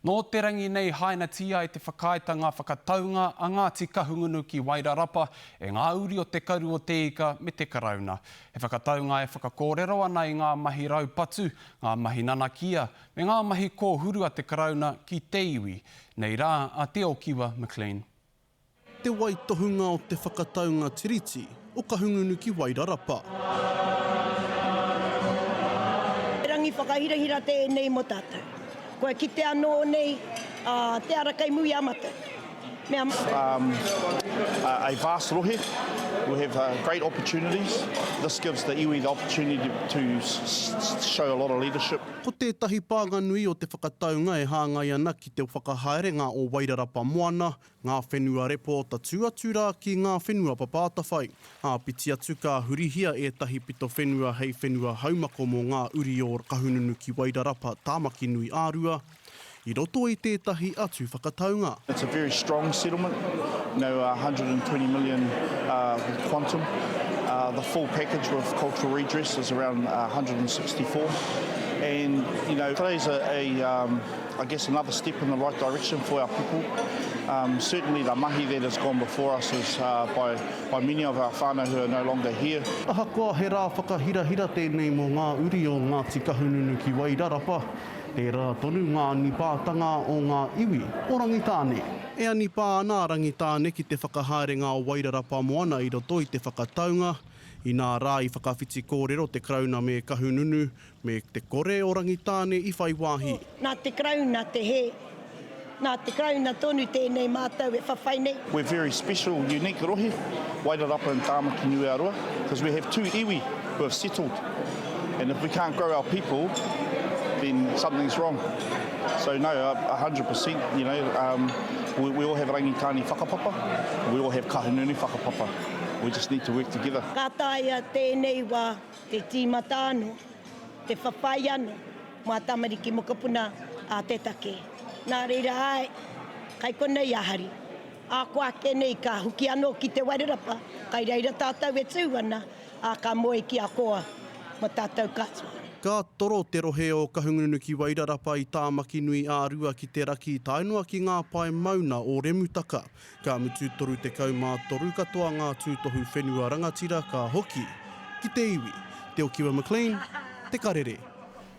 Nō te rangi nei haina tia i te whakaita ngā whakataunga a ngā tika hungunu ki Wairarapa e ngā uri o te karu o te ika me te karauna. He whakataunga e whakakōrero ana i ngā mahi raupatu, ngā mahi nanakia, me ngā mahi kōhuru a te karauna ki te iwi. Nei rā a te o Kiwa McLean. Te waitohunga o te whakataunga tiriti o ka hungunu ki Wairarapa. Rangi whakahirahira tēnei mo tātou. Koe ki te anō nei, te ara kai mui amata. A vast rohe. We have great opportunities. This gives the iwi the opportunity to show a lot of leadership. Ko tētahi pānganui o te whakataunga e hāngai ana ki te whakahaerenga o Wairarapa moana, ngā whenua repo o tatu atu rā ki ngā whenua papātawhai. Piti atu ka hurihia e tahi pito whenua hei whenua haumako mō ngā uri o kahununu ki Wairarapa tāmaki nui ārua. I roto i tētahi atu whakataunga. It's a very strong settlement, 120 million quantum. The full package with cultural redress is around 164. And, today's I guess another step in the right direction for our people. Certainly the mahi that has gone before us is by many of our whānau who are no longer here. Ahakoa he rā whakahirahira tēnei mō ngā uri o ngā tika hununu ki Wairarapa. E rā tonu ngā nipātanga o ngā iwi o Rangitāne. E anipā ana Rangitāne ki te whakahaerenga o Wairarapa moana i roto i te whakataunga. I nā rā i whakawhiti kōrero te krauna me kahununu me te kore o Rangitāne i whai wāhi. Nā te krauna te he, nā te krauna tonu tēnei mātou e whawhai nei. We're very special, unique rohe, Wairarapa and Tāmaki Nui Aroa, because we have two iwi who have settled. And if we can't grow our people, then something's wrong. So no, 100%, we all have rangitāne whakapapa, we all have kahununu whakapapa. We just need to work together. Ka taia tēnei wā, te tīmata anō, te whawhai anō, mā tamariki mokapuna a te take. Nā reira ai, kai konei ahari. A koa ke nei ka huki anō ki te Wairarapa, kai reira tātou e tū ana, a ka moe ki a koa mo tātou katua. Ka toro te rohe o kahungunu ki Wairarapa i Tāmaki Nui Ārua ki te raki tainua ki ngā pae mauna o Remutaka. Ka mutu toru te kaumātoru katoa ngā tūtohu whenua rangatira ka hoki ki te iwi. Te o Kiwa McLean, te karere.